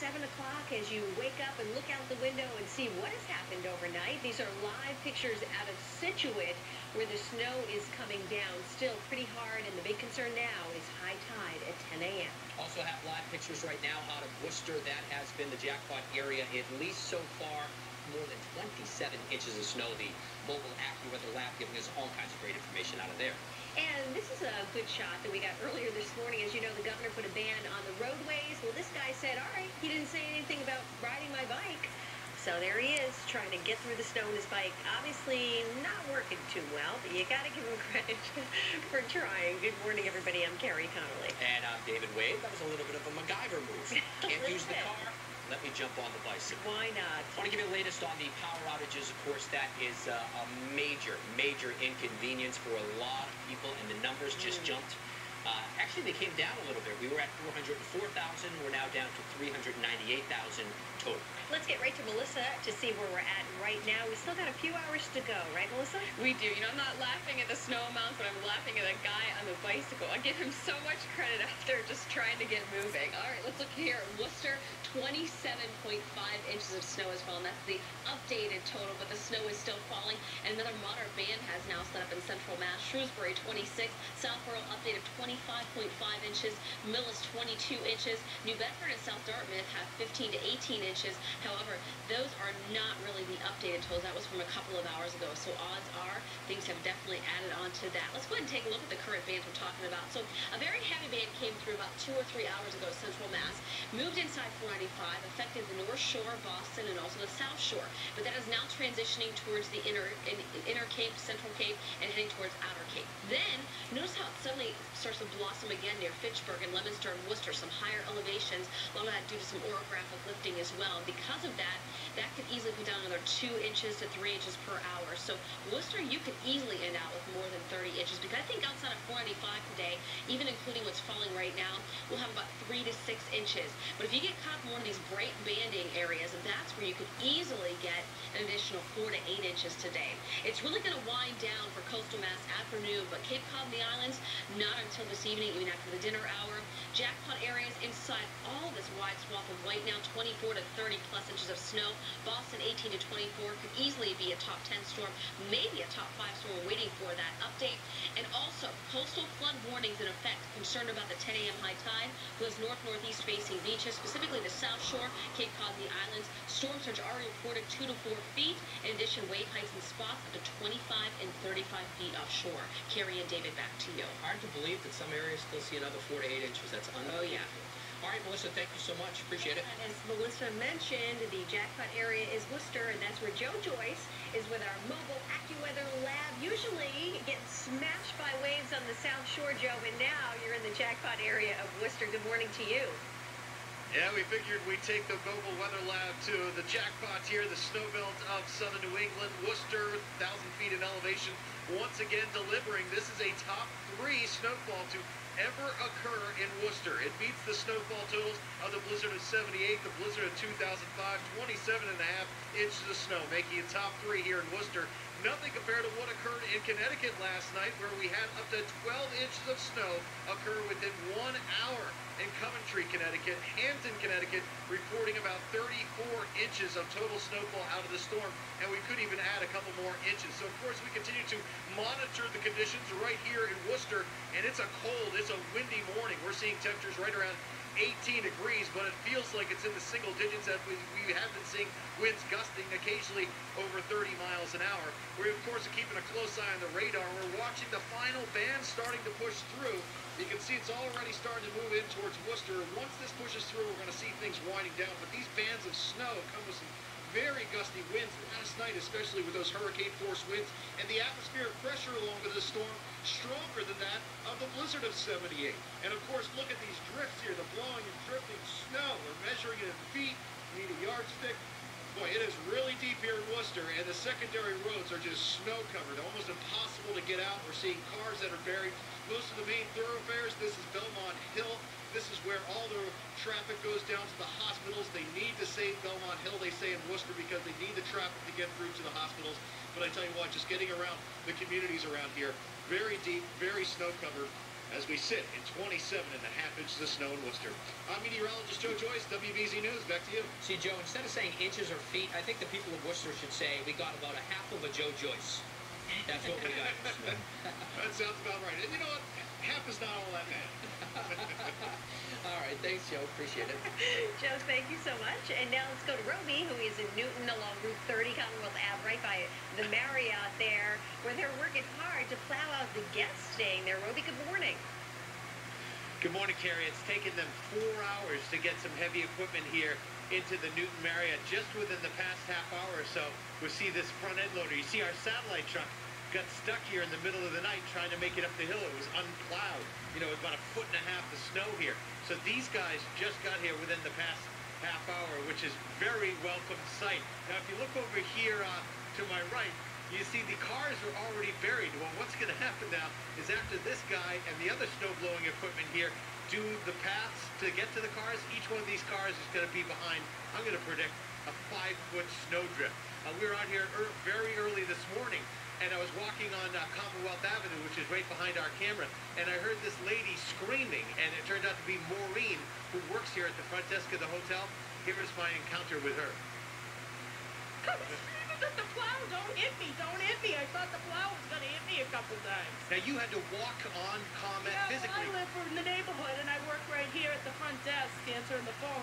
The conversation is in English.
7 o'clock as you wake up and look out the window and see what has happened overnight. These are live pictures out of Situate where the snow is coming down still pretty hard, and the big concern now is high tide at 10 a.m. Also have live pictures right now out of Worcester. That has been the jackpot area, at least so far. More than 27 inches of snow. The mobile AccuWeather lab giving us all kinds of great information out of there. And this is a good shot that we got earlier this morning. As you know, the governor put a ban on the roadways. Well, this guy said, all right, he didn't say anything about riding my bike. So there he is, trying to get through the snow on his bike. Obviously not working too well, but you got to give him credit for trying. Good morning, everybody. I'm Carrie Connolly. And I'm David Wade. That was a little bit of a MacGyver move. Can't use the car. Let me jump on the bicycle. Why not? I want to give you the latest on the power outages. Of course, that is a major inconvenience for a lot of people, and the numbers just jumped. Actually, they came down a little bit. We were at 404,000. We're now down to 398,000 total. Let's get right to Melissa to see where we're at right now. We still got a few hours to go, right, Melissa? We do. You know, I'm not laughing at the snow amounts, but I'm laughing at that guy on the bicycle. I give him so much credit out there just trying to get moving. All right, let's look here. Worcester, 27.5 inches of snow has fallen. That's the updated total, but the snow is still falling. And another moderate band has now set up in central Mass. Shrewsbury, 26. Southborough, update of 25.5 inches. Millis, 22 inches. New Bedford and South Dartmouth have 15 to 18 inches. However, those are not really the updated totals. That was from a couple of hours ago. So odds are things have definitely added on to that. Let's go ahead and take a look at the current bands we're talking about. So a very heavy band came through about 2 or 3 hours ago, central Mass. Moved inside 495, affected the North Shore, Boston, and also the South Shore. But that is now transitioning towards the inner Cape, Central Cape, and heading towards Outer Cape. Then, notice how it suddenly starts to blossom again near Fitchburg and Leominster and Worcester, some higher elevations. A lot of that due to some orographic lifting as well. And because of that, that could easily be down another 2 inches to 3 inches per hour. So Worcester, you could easily end out with more than 30 inches, because I think outside of 495 today, even including what's falling right now, we'll have about 3 to 6 inches. But if you get caught in one of these bright banding areas, that's where you could easily get an additional 4 to 8 inches today. It's really going to wind down for coastal Mass afternoon, but Cape Cod and the islands, not until this evening, even after the dinner hour. Jackpot areas inside all this wide swath of white now, 24 to 30 plus inches of snow. Boston, 18 to 24, could easily be a top 10 storm, maybe a top 5 storm. We're waiting for that update. And also, coastal flood warnings in effect. Concerned about the 10 a.m. high tide for those north-northeast facing beaches, specifically the South Shore, Cape Cod, and the islands. Storm surge already reported 2 to 4 feet. In addition, wave heights in spots up to 25 and 35 feet offshore. Carrie and David, back to you. Hard to believe that some areas still see another 4 to 8 inches. That's unbelievable. Oh, yeah. All right, Melissa, thank you so much. Appreciate it. And as Melissa mentioned, the jackpot area is Worcester, and that's where Joe Joyce is with our mobile AccuWeather lab. Usually getting smashed by waves on the South Shore, Joe, and now you're in the jackpot area of Worcester. Good morning to you. Yeah, we figured we'd take the mobile weather lab to the jackpot here, the snow belt of southern New England. Worcester, 1,000 feet in elevation, once again delivering. This is a top 3 snowfall to ever occur in Worcester. It beats the snowfall totals of the blizzard of 78, the blizzard of 2005, 27.5 inches of snow, making it top 3 here in Worcester. Nothing compared to what occurred in Connecticut last night, where we had up to 12 inches of snow occur within 1 hour. In Coventry, Connecticut, Hampton, Connecticut, reporting about 34 inches of total snowfall out of the storm, and we could even add a couple more inches. So, of course, we continue to monitor the conditions right here in Worcester, and it's a cold, it's a windy morning. We're seeing temperatures right around 18 degrees, but it feels like it's in the single digits that we have been seeing winds gusting occasionally over 30 miles an hour. We, of course, are keeping a close eye on the radar. We're watching the final band starting to push through. You can see it's already starting to move in towards Worcester. Once this pushes through, we're going to see things winding down. But these bands of snow come with some very gusty winds last night, especially with those hurricane force winds. And the atmospheric pressure along with this storm stronger than that of the blizzard of 78. And of course, look at these drifts here, the blowing and drifting snow. We're measuring it in feet. We need a yardstick. Boy, it is really deep here in Worcester, and the secondary roads are just snow-covered, almost impossible to get out. We're seeing cars that are buried. Most of the main thoroughfares, this is Belmont Hill. This is where all the traffic goes down to the hospitals. They need to save Belmont Hill, they say, in Worcester, because they need the traffic to get through to the hospitals. But I tell you what, just getting around the communities around here, very deep, very snow-covered. as we sit in 27.5 inches of snow in Worcester. I'm meteorologist Joe Joyce, WBZ News. Back to you. See, Joe, instead of saying inches or feet, I think the people of Worcester should say we got about a half of a Joe Joyce. That's what we got. That sounds about right. And you know what? Half is not all that bad. All right, thanks, Joe. Appreciate it. Joe, thank you so much. And now let's go to Roby, who is in Newton along Route 30, Commonwealth Ave, right by the Marriott there, where they're working hard to plow out the guests staying there. Roby, good morning. Good morning, Carrie. It's taken them 4 hours to get some heavy equipment here into the Newton Marriott. Just within the past half hour or so, we see this front end loader. You see our satellite truck got stuck here in the middle of the night trying to make it up the hill. It was unplowed. You know, it was about 1.5 feet of snow here. So these guys just got here within the past half hour, which is very welcome sight. Now, if you look over here to my right, you see the cars are already buried. Well, what's going to happen now is after this guy and the other snow blowing equipment here do the paths to get to the cars, each one of these cars is going to be behind, I'm going to predict, a 5-foot snowdrift. We were out here very early this morning, and I was walking on Commonwealth Avenue, which is right behind our camera, and I heard this lady screaming, and it turned out to be Maureen, who works here at the front desk of the hotel. Here is my encounter with her. The plow, don't hit me, don't hit me. I thought the plow was going to hit me a couple times. Now, you had to walk on comment physically. Well, I live in the neighborhood, and I work right here at the front desk answering the phone.